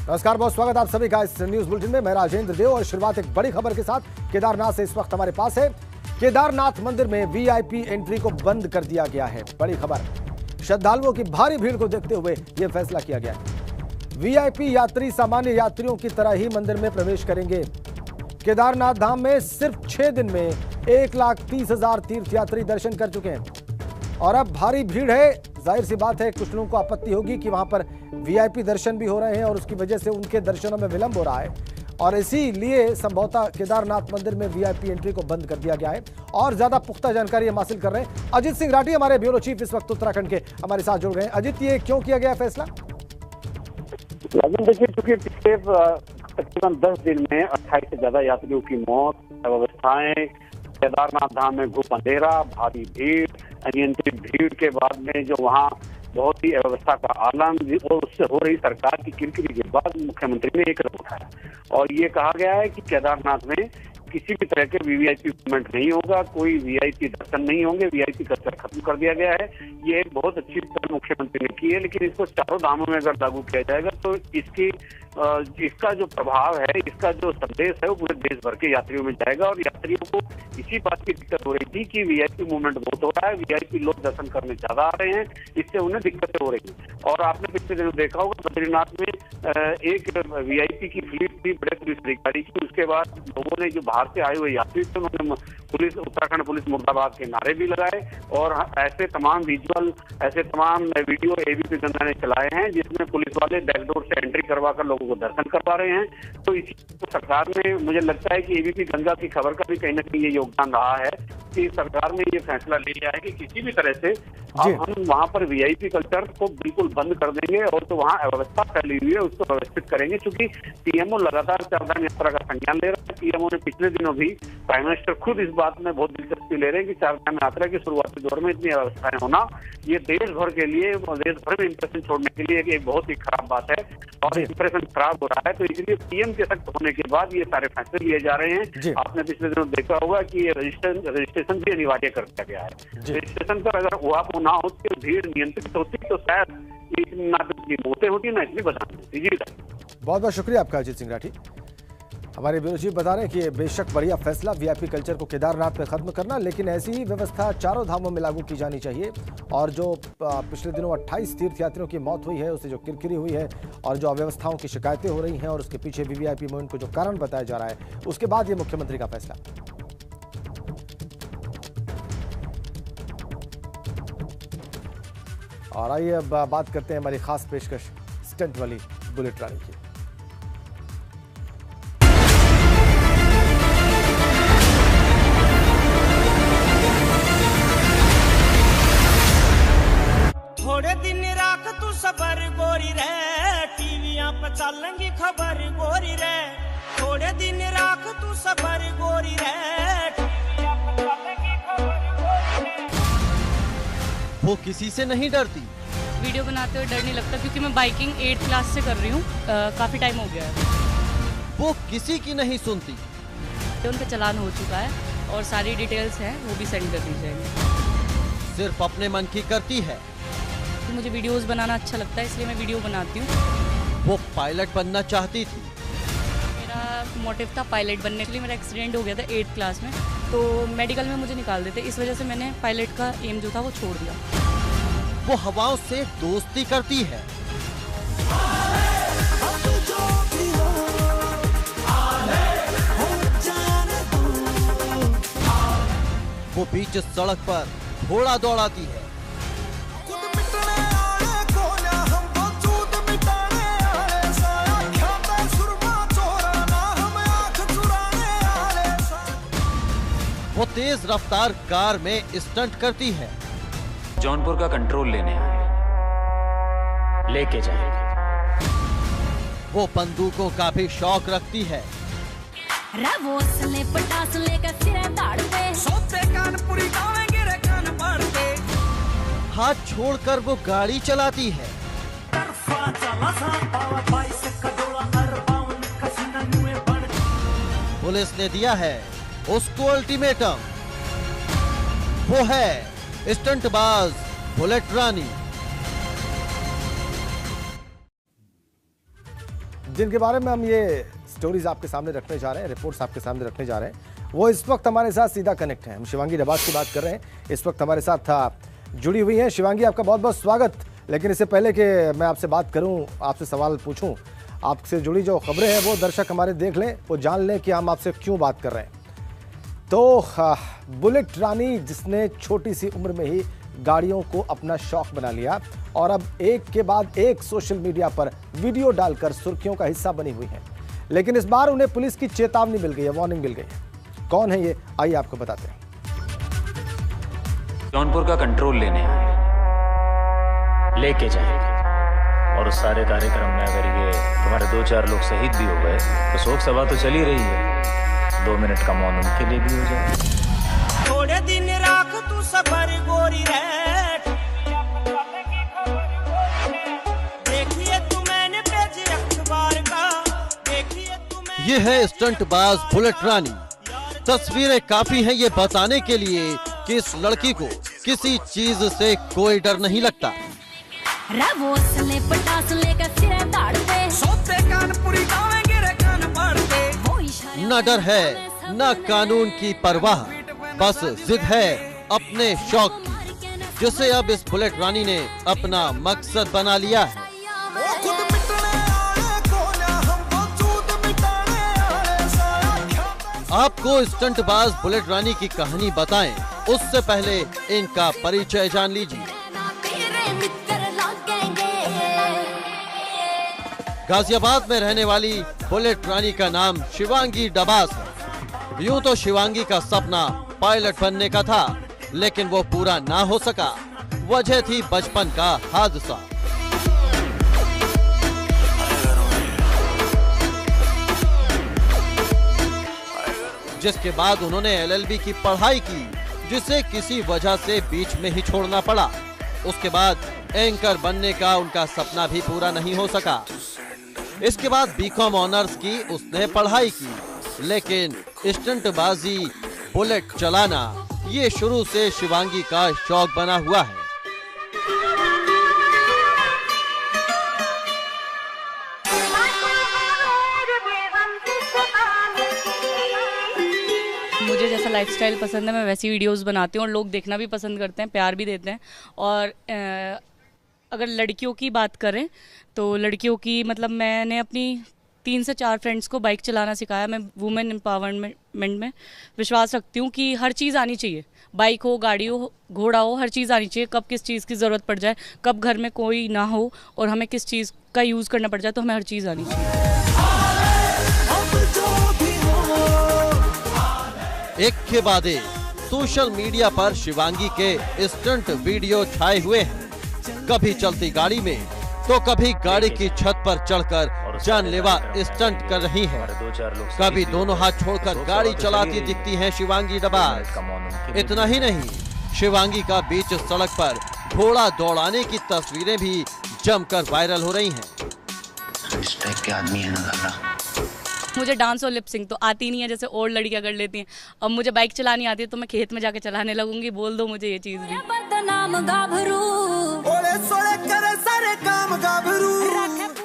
नमस्कार, बहुत स्वागत आप सभी का इस न्यूज बुलेटिन में। मैं राजेंद्र देव और शुरुआत एक बड़ी खबर के साथ केदारनाथ से इस वक्त हमारे पास है। केदारनाथ मंदिर में वीआईपी एंट्री को बंद कर दिया गया है। बड़ी खबर, श्रद्धालुओं की भारी भीड़ को देखते हुए यह फैसला किया गया है। वीआईपी यात्री सामान्य यात्रियों की तरह ही मंदिर में प्रवेश करेंगे। केदारनाथ धाम में सिर्फ 6 दिन में 1,30,000 तीर्थयात्री दर्शन कर चुके हैं और अब भारी भीड़ है। जाहिर सी बात है, कुछ लोगों को आपत्ति होगी कि वहां पर वीआईपी दर्शन भी हो रहे हैं और उसकी वजह से उनके दर्शनों में विलंब हो रहा है और इसीलिए संभवतः केदारनाथ मंदिर में वीआईपी एंट्री को बंद कर दिया गया है। और ज्यादा पुख्ता जानकारी हम हासिल कर रहे हैं। अजीत सिंह राठी हमारे ब्यूरो चीफ इस वक्त उत्तराखंड के हमारे साथ जुड़ गए हैं। अजीत, ये क्यों किया गया फैसला? देखिए, चूंकि पिछले तकरीबन 10 दिन में 28 से ज्यादा यात्रियों की मौत, अव्यवस्थाएं, केदारनाथ धाम में घुप अंधेरा, भारी भीड़, अनियंत्रित भीड़ के बाद में जो वहाँ बहुत ही अव्यवस्था का आलम और उससे हो रही सरकार की किरकिरी के बाद मुख्यमंत्री ने एक कदम उठाया और ये कहा गया है कि केदारनाथ में किसी भी तरह के वीवीआईपी मूवमेंट नहीं होगा, कोई वीआईपी दर्शन नहीं होंगे, वीआईपी कल्चर खत्म कर दिया गया है। ये एक बहुत अच्छी पहल मुख्यमंत्री ने की है, लेकिन इसको चारों धामों में अगर लागू किया जाएगा तो इसका जो प्रभाव है, इसका जो संदेश है वो पूरे देश भर के यात्रियों में जाएगा और यात्रियों को इसी बात की दिक्कत हो रही थी कि वीआईपी मूवमेंट बहुत हो रहा है, वीआईपी लोग दर्शन करने ज्यादा आ रहे हैं, इससे उन्हें दिक्कतें हो रही हैं। और आपने पिछले दिनों देखा होगा बद्रीनाथ में एक वीआईपी की फ्लीट थी बड़े पुलिस अधिकारी की, उसके बाद लोगों ने जो बाहर से आए हुए यात्री थे उन्होंने पुलिस, उत्तराखंड पुलिस मुर्दाबाद के नारे भी लगाए और ऐसे तमाम विजुअल, ऐसे तमाम वीडियो एबीपी गंगा ने चलाए हैं जिसमें पुलिस वाले बैकडोर से एंट्री करवा कर लोगों को दर्शन करवा रहे हैं। तो इसी सरकार ने, मुझे लगता है कि एबीपी गंगा की खबर का भी कहीं ना कहीं ये योगदान रहा है कि सरकार ने ये फैसला ले लिया है कि किसी भी तरह से अब हम वहाँ पर वीआईपी कल्चर को बिल्कुल बंद कर देंगे और जो वहाँ अव्यवस्था फैली हुई है उसको व्यवस्थित करेंगे। क्योंकि पीएमओ लगातार चारधाम यात्रा का संज्ञान ले रहा है। पीएमओ ने पिछले दिनों भी, प्राइम मिनिस्टर खुद इस बात में बहुत दिलचस्पी ले रहे हैं कि चारधाम यात्रा के शुरुआती दौर में इतनी अव्यवस्थाएं होना ये देश भर के लिए, देश भर में इंप्रेशन छोड़ने के लिए एक बहुत ही खराब बात है और इंप्रेशन खराब हो रहा है। तो इसलिए पीएम के सख्त होने के बाद ये सारे फैसले लिए जा रहे हैं। आपने पिछले दिनों देखा होगा कि रजिस्ट्रेशन भी अनिवार्य कर दिया गया है। रजिस्ट्रेशन पर अगर हुआ ना होती, भीड़ नियंत्रित होती तो शायद ना इतनी मौतें होती ना इतनी बचाती होती। जी, बहुत बहुत शुक्रिया आपका अजीत सिंह राठी। हमारे ब्यूरो चीफ बता रहे हैं कि ये बेशक बढ़िया फैसला वीआईपी कल्चर को केदारनाथ में खत्म करना, लेकिन ऐसी ही व्यवस्था चारों धामों में लागू की जानी चाहिए। और जो पिछले दिनों 28 तीर्थयात्रियों की मौत हुई है, उससे जो किरकिरी हुई है और जो अव्यवस्थाओं की शिकायतें हो रही हैं और उसके पीछे वीवीआईपी मूवमेंट को जो कारण बताया जा रहा है, उसके बाद ये मुख्यमंत्री का फैसला। और आइए अब बात करते हैं हमारी खास पेशकश स्टंट वाली बुलेट रानी की। थोड़े दिन राख तू सबर गोरी रे, टीवियां पे चलेंगी खबर गोरी रे। थोड़े दिन राख तू सबर गोरी रे, टीवियां पे चलेंगी खबर गोरी रे। वो किसी से नहीं डरती। वीडियो बनाते हुए डर नहीं लगता क्योंकि मैं बाइकिंग 8th क्लास से कर रही हूँ, काफ़ी टाइम हो गया है। वो किसी की नहीं सुनती। उनका चालान हो चुका है और सारी डिटेल्स हैं, वो भी सेंड कर दी जाएंगी। सिर्फ अपने मन की करती है। तो मुझे वीडियोस बनाना अच्छा लगता है, इसलिए मैं वीडियो बनाती हूँ। वो पायलट बनना चाहती थी। मेरा मोटिव था पायलट बनने के लिए। मेरा एक्सीडेंट हो गया था 8th क्लास में, तो मेडिकल में मुझे निकाल देते, इस वजह से मैंने पायलट का एम जो था वो छोड़ दिया। वो हवाओं से दोस्ती करती है। वो बीच सड़क पर घोड़ा दौड़ाती है। वो तेज रफ्तार कार में स्टंट करती है। जौनपुर का कंट्रोल लेने आए, लेके जाएंगे। वो बंदूकों का भी शौक रखती है। हाथ छोड़कर वो गाड़ी चलाती है। पुलिस ने दिया है उसको अल्टीमेटम। वो है स्टंटबाज बुलेट रानी। जिनके बारे में हम ये स्टोरीज आपके सामने रखने जा रहे हैं, रिपोर्ट्स आपके सामने रखने जा रहे हैं, वो इस वक्त हमारे साथ सीधा कनेक्ट हैं। हम शिवांगी डबास की बात कर रहे हैं, इस वक्त हमारे साथ जुड़ी हुई हैं। शिवांगी, आपका बहुत बहुत स्वागत। लेकिन इससे पहले कि मैं आपसे बात करूं, आपसे सवाल पूछूं, आपसे जुड़ी जो खबरें हैं वो दर्शक हमारे देख लें, वो जान लें कि हम आपसे क्यों बात कर रहे हैं। तो बुलेट रानी, जिसने छोटी सी उम्र में ही गाड़ियों को अपना शौक बना लिया और अब एक के बाद एक सोशल मीडिया पर वीडियो डालकर सुर्खियों का हिस्सा बनी हुई हैं। लेकिन इस बार उन्हें पुलिस की चेतावनी मिल गई है, वार्निंग मिल गई है। कौन है ये, आइए आपको बताते हैं। जौनपुर का कंट्रोल लेने आए, लेके जाएंगे। और उस सारे कार्यक्रम में अगर ये तुम्हारे 2-4 लोग शहीद भी हो गए तो शोक सभा तो चल ही रही है, 2 मिनट का मौन उनके लिए भी हो जाए। थोड़े दिन राख तू सबर गोरी रे, देखिए तू मैंने पेज अखबार का, देखिए तू मैंने। ये है स्टंटबाज बुलेट रानी। तस्वीरें काफी हैं ये बताने के लिए कि इस लड़की को किसी चीज से कोई डर नहीं लगता। न डर है, न कानून की परवाह, बस जिद है अपने शौक की, जिसे अब इस बुलेट रानी ने अपना मकसद बना लिया है। आपको स्टंटबाज बुलेट रानी की कहानी बताएं, उससे पहले इनका परिचय जान लीजिए। गाजियाबाद में रहने वाली बुलेट रानी का नाम शिवांगी डबास है। यूं तो शिवांगी का सपना पायलट बनने का था, लेकिन वो पूरा ना हो सका। वजह थी बचपन का हादसा। जिसके बाद उन्होंने LLB की पढ़ाई की, जिसे किसी वजह से बीच में ही छोड़ना पड़ा। उसके बाद एंकर बनने का उनका सपना भी पूरा नहीं हो सका। इसके बाद BCom ऑनर्स की उसने पढ़ाई की, लेकिन स्टंटबाजी, बुलेट चलाना, ये शुरू से शिवांगी का शौक बना हुआ है। मुझे जैसा लाइफस्टाइल पसंद है मैं वैसी वीडियोस बनाती हूँ और लोग देखना भी पसंद करते हैं, प्यार भी देते हैं। और अगर लड़कियों की बात करें तो लड़कियों की मतलब मैंने अपनी 3 से 4 फ्रेंड्स को बाइक चलाना सिखाया। मैं वुमेन एम्पावरमेंट में विश्वास रखती हूँ कि हर चीज़ आनी चाहिए, बाइक हो, गाड़ी हो, घोड़ा हो, हर चीज़ आनी चाहिए। कब किस चीज़ की ज़रूरत पड़ जाए, कब घर में कोई ना हो और हमें किस चीज़ का यूज़ करना पड़ जाए, तो हमें हर चीज़ आनी चाहिए। एक के बाद एक सोशल मीडिया पर शिवांगी के स्टंट वीडियो छाए हुए हैं। कभी चलती गाड़ी में तो कभी गाड़ी की छत पर चढ़कर जानलेवा स्टंट कर रही हैं। कभी दोनों हाथ छोड़कर गाड़ी चलाती दिखती हैं शिवांगी डबास। इतना ही नहीं, शिवांगी का बीच सड़क पर घोड़ा दौड़ाने की तस्वीरें भी जमकर वायरल हो रही हैं। इस टाइप के आदमी है ना। मुझे डांस और लिप सिंक तो आती नहीं है जैसे और लड़कियां कर लेती हैं। अब मुझे बाइक चलानी आती है तो मैं खेत में जाके चलाने लगूंगी। बोल दो मुझे ये चीज भी।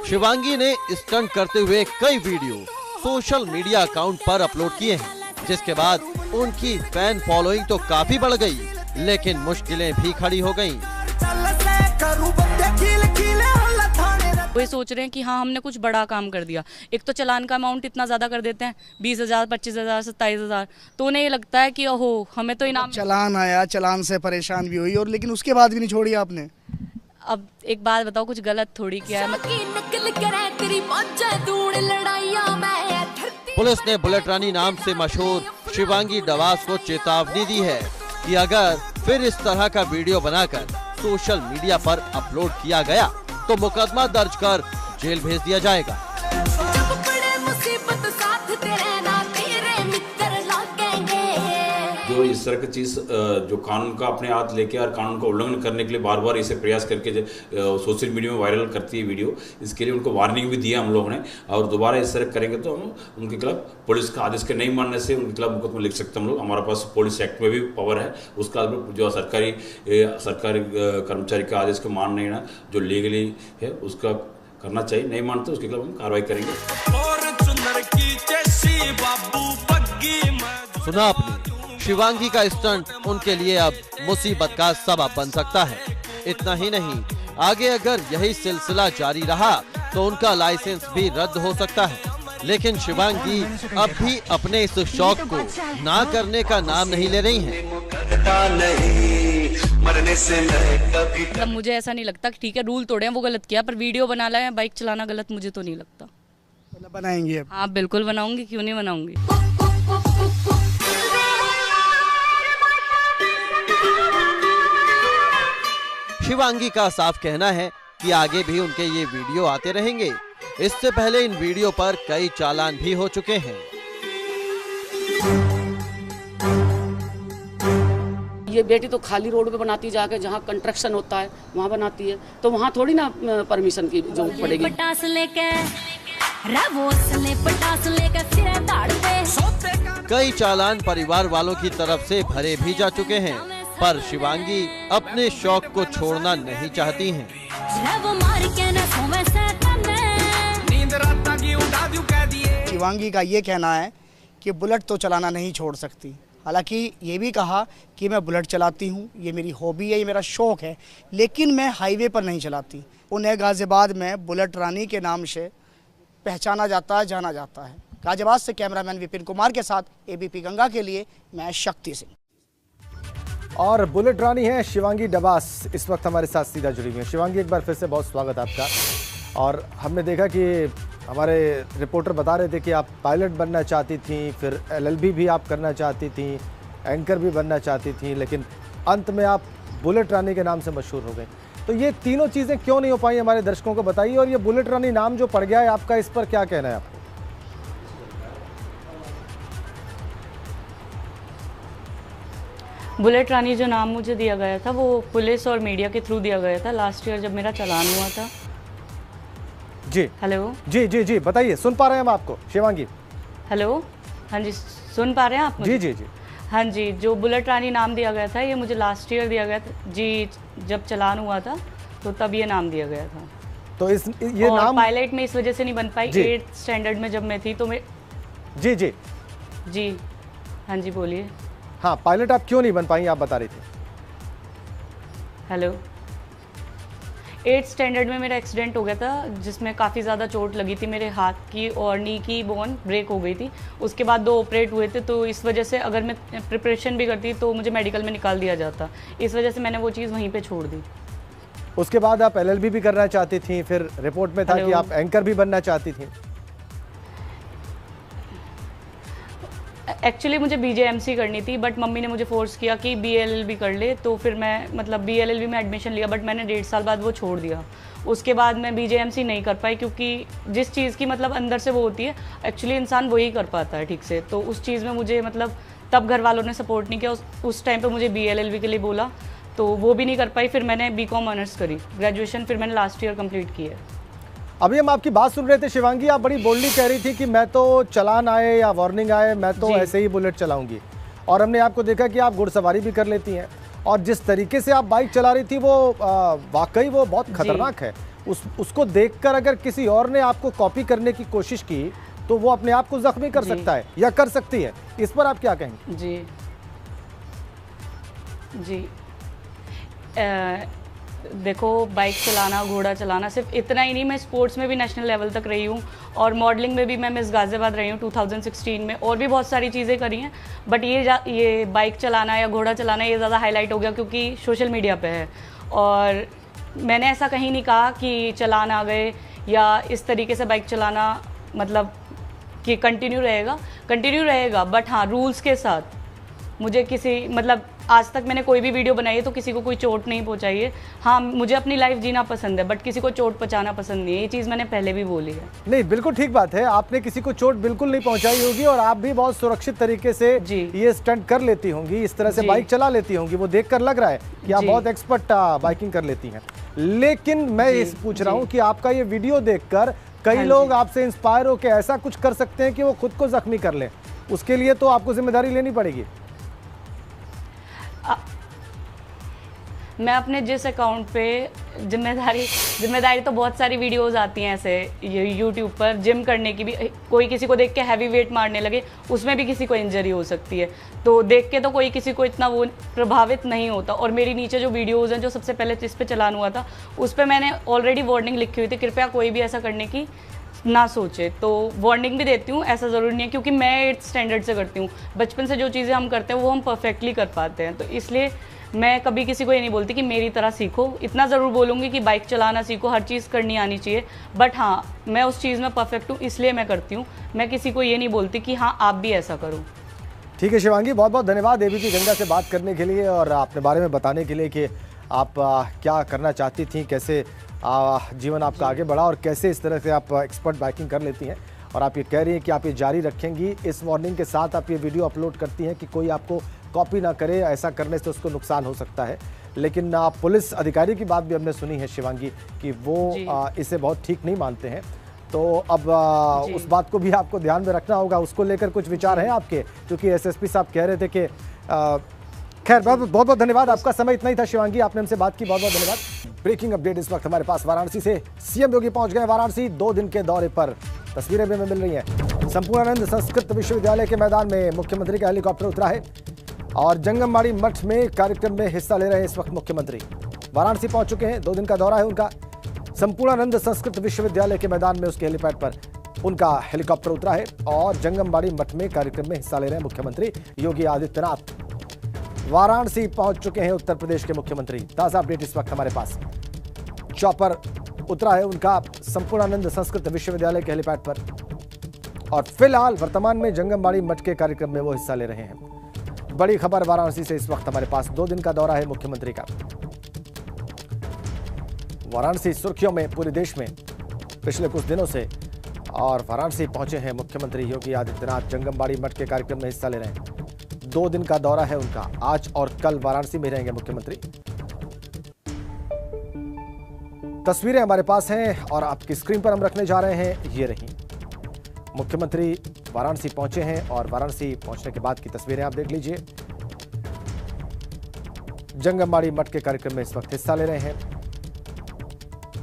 शिवांगी ने स्टंट करते हुए कई वीडियो सोशल मीडिया अकाउंट पर अपलोड किए हैं, जिसके बाद उनकी फैन फॉलोइंग तो काफी बढ़ गई, लेकिन मुश्किलें भी खड़ी हो गईं। वो ये सोच रहे हैं कि हाँ हमने कुछ बड़ा काम कर दिया। एक तो चालान का अमाउंट इतना ज़्यादा कर देते हैं, 20,000, 25,000, 27,000, तो उन्हें ये लगता है कि ओहो हमें तो इनाम। चालान आया, चालान से परेशान भी हुई और लेकिन उसके बाद भी नहीं छोड़ी आपने। अब एक बात बताओ, कुछ गलत थोड़ी किया है। पुलिस ने बुलेट रानी नाम से मशहूर शिवांगी डबास को चेतावनी दी है कि अगर फिर इस तरह का वीडियो बनाकर सोशल मीडिया पर अपलोड किया गया तो मुकदमा दर्ज कर जेल भेज दिया जाएगा। जो इस तरह की चीज़ जो कानून का अपने हाथ लेके और कानून का उल्लंघन करने के लिए बार बार इसे प्रयास करके सोशल मीडिया में वायरल करती है वीडियो, इसके लिए उनको वार्निंग भी दिया हम लोगों ने। और दोबारा इस तरह करेंगे तो हम उनके खिलाफ पुलिस का आदेश के नहीं मानने से उनके खिलाफ मुकदमा लिख सकते हैं हम लोग। हमारे पास पुलिस एक्ट में भी पावर है, उसका जो सरकारी कर्मचारी के आदेश को मान नहीं ना, जो लीगली है उसका करना चाहिए, नहीं मानते उसके खिलाफ हम कार्रवाई करेंगे। सुना आपने, शिवांगी का स्टंट उनके लिए अब मुसीबत का सबब बन सकता है। इतना ही नहीं, आगे अगर यही सिलसिला जारी रहा तो उनका लाइसेंस भी रद्द हो सकता है। लेकिन शिवांगी अब भी अपने इस शौक को ना करने का नाम नहीं ले रही हैं। मतलब मुझे ऐसा नहीं लगता कि ठीक है रूल तोड़े हैं वो गलत किया, पर वीडियो बनाना है बाइक चलाना गलत मुझे तो नहीं लगता। मतलब बनाएंगे अब? हाँ बिल्कुल बनाऊंगी, क्यों नहीं बनाऊंगी। शिवांगी का साफ कहना है कि आगे भी उनके ये वीडियो आते रहेंगे। इससे पहले इन वीडियो पर कई चालान भी हो चुके हैं। ये बेटी तो खाली रोड पे बनाती जाके, जहाँ कंस्ट्रक्शन होता है वहाँ बनाती है, तो वहाँ थोड़ी ना परमिशन की जरूरत पड़ेगी। पटास लेके कई चालान परिवार वालों की तरफ से भरे भी जा चुके हैं, पर शिवांगी अपने शौक को छोड़ना नहीं चाहती हैं। शिवांगी का ये कहना है कि बुलेट तो चलाना नहीं छोड़ सकती। हालांकि ये भी कहा कि मैं बुलेट चलाती हूँ, ये मेरी हॉबी है, ये मेरा शौक है, लेकिन मैं हाईवे पर नहीं चलाती। उन्हें गाजियाबाद में बुलेट रानी के नाम से पहचाना जाता है, जाना जाता है। गाजियाबाद से कैमरामैन विपिन कुमार के साथ एबीपी गंगा के लिए मैं शक्ति सिंह। और बुलेट रानी है शिवांगी डबास, इस वक्त हमारे साथ सीधा जुड़ी हुई है। शिवांगी, एक बार फिर से बहुत स्वागत आपका। और हमने देखा कि हमारे रिपोर्टर बता रहे थे कि आप पायलट बनना चाहती थी, फिर एलएलबी भी आप करना चाहती थी, एंकर भी बनना चाहती थी, लेकिन अंत में आप बुलेट रानी के नाम से मशहूर हो गई। तो ये तीनों चीज़ें क्यों नहीं हो पाई, हमारे दर्शकों को बताइए। और ये बुलेट रानी नाम जो पड़ गया है आपका, इस पर क्या कहना है आपको? बुलेट रानी जो नाम मुझे दिया गया था वो पुलिस और मीडिया के थ्रू दिया गया था लास्ट ईयर जब मेरा चालान हुआ था। जी हेलो, जी जी जी बताइए, सुन पा रहे हैं हम आपको शिवांगी। हेलो, हाँ जी सुन पा रहे हैं आप मुझे? जी जी जी हाँ जी, जो बुलेट रानी नाम दिया गया था ये मुझे लास्ट ईयर दिया गया था जी, जब चालान हुआ था तो तब ये नाम दिया गया था। तो ये और नाम पायलट में इस वजह से नहीं बन पाई, 8th स्टैंडर्ड में जब मैं थी तो मैं जी जी जी हाँ जी बोलिए। हाँ, पायलट आप क्यों नहीं बन पाई, आप बता रही थी। हेलो, 8th स्टैंडर्ड में मेरा एक्सीडेंट हो गया था जिसमें काफ़ी ज़्यादा चोट लगी थी, मेरे हाथ की और नी की बोन ब्रेक हो गई थी। उसके बाद 2 ऑपरेट हुए थे, तो इस वजह से अगर मैं प्रिपरेशन भी करती तो मुझे मेडिकल में निकाल दिया जाता। इस वजह से मैंने वो चीज़ वहीं पे छोड़ दी। उसके बाद आप एलएलबी भी करना चाहती थी, फिर रिपोर्ट में था कि आप एंकर भी बनना चाहती थी। एक्चुअली मुझे बीजेएमसी करनी थी, बट मम्मी ने मुझे फोर्स किया कि बीएलएलबी कर ले, तो फिर मैं मतलब बीएलएलबी में एडमिशन लिया, बट मैंने 1.5 साल बाद वो छोड़ दिया। उसके बाद मैं बीजेएमसी नहीं कर पाई, क्योंकि जिस चीज़ की मतलब अंदर से वो होती है एक्चुअली इंसान वही कर पाता है ठीक से। तो उस चीज़ में मुझे मतलब तब घर वालों ने सपोर्ट नहीं किया। उस टाइम पर मुझे बीएलएलबी के लिए बोला, तो वो भी नहीं कर पाई। फिर मैंने बीकॉम ऑनर्स करी, ग्रेजुएशन फिर मैंने लास्ट ईयर कंप्लीट की है। अभी हम आपकी बात सुन रहे थे शिवांगी, आप बड़ी बोल्डली कह रही थी कि मैं तो चालान आए या वार्निंग आए मैं तो ऐसे ही बुलेट चलाऊंगी। और हमने आपको देखा कि आप घुड़सवारी भी कर लेती हैं, और जिस तरीके से आप बाइक चला रही थी वो वाकई वो बहुत खतरनाक है। उसको देखकर अगर किसी और ने आपको कॉपी करने की कोशिश की तो वो अपने आप को जख्मी कर सकता है या कर सकती है। इस पर आप क्या कहेंगे? जी जी देखो, बाइक चलाना, घोड़ा चलाना सिर्फ इतना ही नहीं, मैं स्पोर्ट्स में भी नेशनल लेवल तक रही हूँ, और मॉडलिंग में भी मैं मिस गाजियाबाद रही हूँ 2016 में, और भी बहुत सारी चीज़ें करी हैं। बट ये बाइक चलाना या घोड़ा चलाना ये ज़्यादा हाईलाइट हो गया क्योंकि सोशल मीडिया पे है। और मैंने ऐसा कहीं नहीं कहा कि चालान आ गए या इस तरीके से बाइक चलाना मतलब कि कंटिन्यू रहेगा, बट हाँ रूल्स के साथ। मुझे किसी मतलब आज तक मैंने कोई भी वीडियो बनाई है तो किसी को कोई चोट नहीं पहुंचाई है। हाँ, मुझे अपनी लाइफ जीना पसंद है, बट किसी को चोट पहुंचाना पसंद नहीं है। ये चीज़ मैंने पहले भी बोली है। नहीं, बिल्कुल ठीक बात है, आपने किसी को चोट बिल्कुल नहीं पहुंचाई होगी, और आप भी बहुत सुरक्षित तरीके से ये स्टंट कर लेती होंगी, इस तरह से बाइक चला लेती होंगी। वो देखकर लग रहा है कि आप बहुत एक्सपर्ट बाइकिंग कर लेती हैं। लेकिन मैं ये पूछ रहा हूँ कि आपका ये वीडियो देखकर कई लोग आपसे इंस्पायर होकर ऐसा कुछ कर सकते हैं कि वो खुद को जख्मी कर लें। उसके लिए तो आपको जिम्मेदारी लेनी पड़ेगी। मैं अपने जिस अकाउंट पे जिम्मेदारी तो बहुत सारी वीडियोस आती हैं ऐसे यूट्यूब पर, जिम करने की भी, कोई किसी को देख के हैवी वेट मारने लगे, उसमें भी किसी को इंजरी हो सकती है। तो देख के तो कोई किसी को इतना वो प्रभावित नहीं होता। और मेरी नीचे जो वीडियोज़ हैं, जो सबसे पहले जिस पे चलान हुआ था, उस पर मैंने ऑलरेडी वार्निंग लिखी हुई थी, कृपया कोई भी ऐसा करने की ना सोचे। तो वार्निंग भी देती हूँ, ऐसा ज़रूरी नहीं है, क्योंकि मैं 8th स्टैंडर्ड से करती हूँ। बचपन से जो चीज़ें हम करते हैं वो हम परफेक्टली कर पाते हैं। तो इसलिए मैं कभी किसी को ये नहीं बोलती कि मेरी तरह सीखो। इतना ज़रूर बोलूँगी कि बाइक चलाना सीखो, हर चीज़ करनी आनी चाहिए, बट हाँ, मैं उस चीज़ में परफेक्ट हूँ, इसलिए मैं करती हूँ। मैं किसी को ये नहीं बोलती कि हाँ आप भी ऐसा करो। ठीक है शिवांगी, बहुत बहुत धन्यवाद एबीपी गंगा से बात करने के लिए और अपने बारे में बताने के लिए कि आप क्या करना चाहती थी, कैसे जीवन आपका आगे बढ़ा और कैसे इस तरह से आप एक्सपर्ट बाइकिंग कर लेती हैं। और आप ये कह रही हैं कि आप ये जारी रखेंगी। इस वार्निंग के साथ आप ये वीडियो अपलोड करती हैं कि कोई आपको कॉपी ना करे, ऐसा करने से उसको नुकसान हो सकता है। लेकिन पुलिस अधिकारी की बात भी हमने सुनी है शिवांगी कि वो इसे बहुत ठीक नहीं मानते हैं। तो अब उस बात को भी आपको ध्यान में रखना होगा। उसको लेकर कुछ विचार हैं आपके, क्योंकि एसएसपी साहब कह रहे थे कि खैर बहुत बहुत धन्यवाद। आपका समय इतना ही था शिवांगी, आपने हमसे बात की, बहुत बहुत धन्यवाद। ब्रेकिंग अपडेट इस वक्त हमारे पास वाराणसी से। सीएम योगी पहुंच गए वाराणसी 2 दिन के दौरे पर। तस्वीरें भी हमें मिल रही हैं। संपूर्णानंद संस्कृत विश्वविद्यालय के मैदान में मुख्यमंत्री का हेलीकॉप्टर उतरा है और जंगमबाड़ी मठ में कार्यक्रम में हिस्सा ले रहे हैं इस वक्त मुख्यमंत्री। वाराणसी पहुंच चुके हैं, 2 दिन का दौरा है उनका। संपूर्णानंद संस्कृत विश्वविद्यालय के मैदान में उसके हेलीपैड पर उनका हेलीकॉप्टर उतरा है और जंगमबाड़ी मठ में कार्यक्रम में हिस्सा ले रहे हैं मुख्यमंत्री योगी आदित्यनाथ। वाराणसी पहुंच चुके हैं उत्तर प्रदेश के मुख्यमंत्री। ताजा अपडेट इस वक्त हमारे पास। चॉपर उतरा है उनका संपूर्णानंद संस्कृत विश्वविद्यालय के हेलीपैड पर और फिलहाल वर्तमान में जंगमबाड़ी मठ के कार्यक्रम में वो हिस्सा ले रहे हैं। बड़ी खबर वाराणसी से इस वक्त हमारे पास। 2 दिन का दौरा है मुख्यमंत्री का। वाराणसी सुर्खियों में पूरे देश में पिछले कुछ दिनों से, और वाराणसी पहुंचे हैं मुख्यमंत्री योगी आदित्यनाथ। जंगमबाड़ी मठ के कार्यक्रम में हिस्सा ले रहे हैं। 2 दिन का दौरा है उनका। आज और कल वाराणसी में रहेंगे मुख्यमंत्री। तस्वीरें हमारे पास हैं और आपकी स्क्रीन पर हम रखने जा रहे हैं। ये रही, मुख्यमंत्री वाराणसी पहुंचे हैं और वाराणसी पहुंचने के बाद की तस्वीरें आप देख लीजिए। जंगमबाड़ी मठ के कार्यक्रम में इस वक्त हिस्सा ले रहे हैं।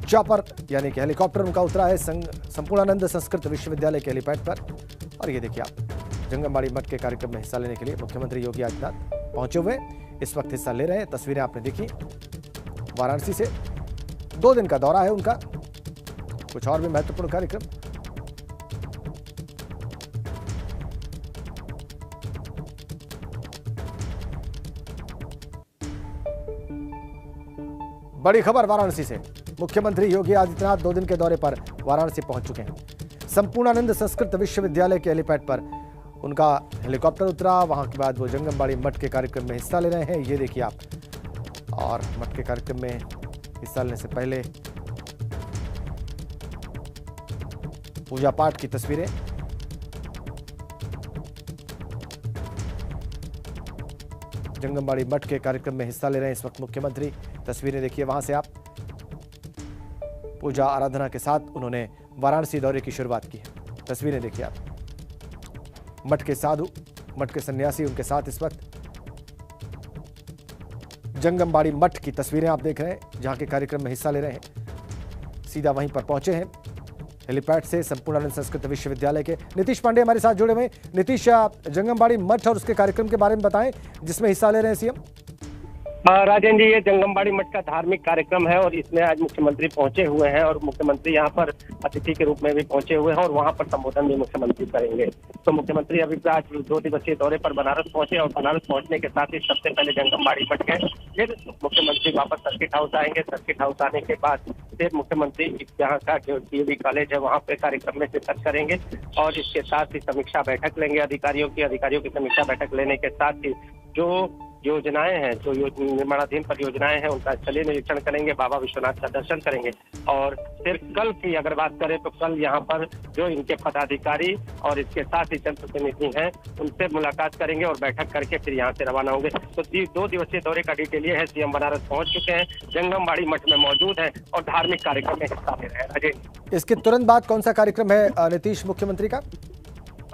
चॉपर यानी कि हेलीकॉप्टर उनका उतरा है संपूर्णानंद संस्कृत विश्वविद्यालय के हेलीपैड पर। और ये देखिए आप, जंगमबाड़ी मठ के कार्यक्रम में हिस्सा लेने के लिए मुख्यमंत्री योगी आदित्यनाथ पहुंचे हुए इस वक्त हिस्सा ले रहे हैं। तस्वीरें आपने देखी वाराणसी से। 2 दिन का दौरा है उनका। कुछ और भी महत्वपूर्ण कार्यक्रम। बड़ी खबर वाराणसी से। मुख्यमंत्री योगी आदित्यनाथ 2 दिन के दौरे पर वाराणसी पहुंच चुके हैं। संपूर्णानंद संस्कृत विश्वविद्यालय के हेलीपैड पर उनका हेलीकॉप्टर उतरा। वहां के बाद वो जंगमबाड़ी मठ के कार्यक्रम में हिस्सा ले रहे हैं। ये देखिए आप। और मठ के कार्यक्रम में हिस्सा लेने से पहले पूजा पाठ की तस्वीरें। जंगमबाड़ी मठ के कार्यक्रम में हिस्सा ले रहे हैं इस वक्त मुख्यमंत्री। तस्वीरें देखिए वहां से आप। पूजा आराधना के साथ उन्होंने वाराणसी दौरे की शुरुआत की है। तस्वीरें देखिए आप। मठ के साधु, मठ के सन्यासी उनके साथ इस वक्त। जंगमबाड़ी मठ की तस्वीरें आप देख रहे हैं जहां के कार्यक्रम में हिस्सा ले रहे हैं। सीधा वहीं पर पहुंचे हैं हेलीपैड से संपूर्णानंद संस्कृत विश्वविद्यालय के। नीतीश पांडे हमारे साथ जुड़े हुए। नीतीश, जंगमबाड़ी मठ और उसके कार्यक्रम के बारे में बताएं जिसमें हिस्सा ले रहे हैं सीएम। राजेंद्र जी, ये जंगमबाड़ी मठ का धार्मिक कार्यक्रम है और इसमें आज मुख्यमंत्री पहुंचे हुए हैं और मुख्यमंत्री यहाँ पर अतिथि के रूप में भी पहुंचे हुए हैं और वहाँ पर संबोधन भी मुख्यमंत्री करेंगे। तो मुख्यमंत्री अभी आज 2 दिवसीय दौरे पर बनारस पहुंचे और बनारस पहुंचने के साथ ही सबसे पहले जंगमबाड़ी मठ गए। फिर मुख्यमंत्री वापस सर्किट हाउस आएंगे। सर्किट हाउस आने के बाद फिर मुख्यमंत्री यहाँ का जो डीएवी कॉलेज है वहाँ पे कार्यक्रम में शिरकत करेंगे और इसके साथ ही समीक्षा बैठक लेंगे अधिकारियों की समीक्षा बैठक लेने के साथ ही जो योजनाएं हैं, जो निर्माणाधीन परियोजनाएं हैं उनका स्थलीय निरीक्षण करेंगे। बाबा विश्वनाथ का दर्शन करेंगे और फिर कल की अगर बात करें तो कल यहाँ पर जो इनके पदाधिकारी और इसके साथ ही जनप्रतिनिधि हैं उनसे मुलाकात करेंगे और बैठक करके फिर यहाँ से रवाना होंगे। तो 2 दिवसीय दौरे का डिटेल ये है। सीएम बनारस पहुंच चुके हैं, जंगमबाड़ी मठ में मौजूद हैं और धार्मिक कार्यक्रम में हिस्सा ले रहे हैं। अजय, इसके तुरंत बाद कौन सा कार्यक्रम है नीतीश मुख्यमंत्री का?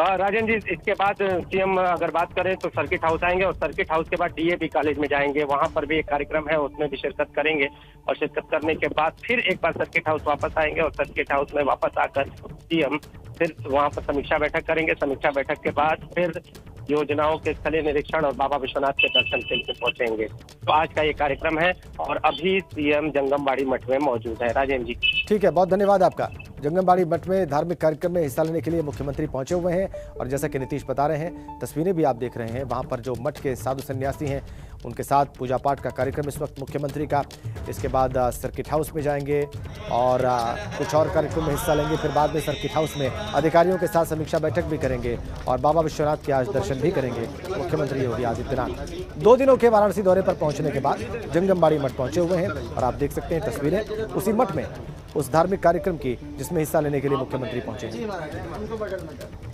राजन जी, इसके बाद सीएम अगर बात करें तो सर्किट हाउस आएंगे और सर्किट हाउस के बाद डीएवी कॉलेज में जाएंगे। वहां पर भी एक कार्यक्रम है, उसमें भी शिरकत करेंगे और शिरकत करने के बाद फिर एक बार सर्किट हाउस वापस आएंगे और सर्किट हाउस में वापस आकर सीएम फिर वहां पर समीक्षा बैठक करेंगे। समीक्षा बैठक के बाद फिर योजनाओं के स्थलीय निरीक्षण और बाबा विश्वनाथ के दर्शन के लिए पहुंचेंगे। तो आज का ये कार्यक्रम है और अभी सीएम जंगमबाड़ी मठ में मौजूद है। राजेंद्र जी, ठीक है, बहुत धन्यवाद आपका। जंगमबाड़ी मठ में धार्मिक कार्यक्रम में हिस्सा लेने के लिए मुख्यमंत्री पहुंचे हुए हैं और जैसा कि नीतीश बता रहे हैं, तस्वीरें भी आप देख रहे हैं, वहां पर जो मठ के साधु सन्यासी हैं उनके साथ पूजा पाठ का कार्यक्रम इस वक्त मुख्यमंत्री का। इसके बाद सर्किट हाउस में जाएंगे और कुछ और कार्यक्रम में हिस्सा लेंगे। फिर बाद में सर्किट हाउस में अधिकारियों के साथ समीक्षा बैठक भी करेंगे और बाबा विश्वनाथ के आज दर्शन भी करेंगे मुख्यमंत्री योगी आदित्यनाथ। 2 दिनों के वाराणसी दौरे पर पहुंचने के बाद जंगमबाड़ी मठ पहुंचे हुए हैं और आप देख सकते हैं तस्वीरें उसी मठ में, उस धार्मिक कार्यक्रम की जिसमें हिस्सा लेने के लिए मुख्यमंत्री पहुंचे हैं।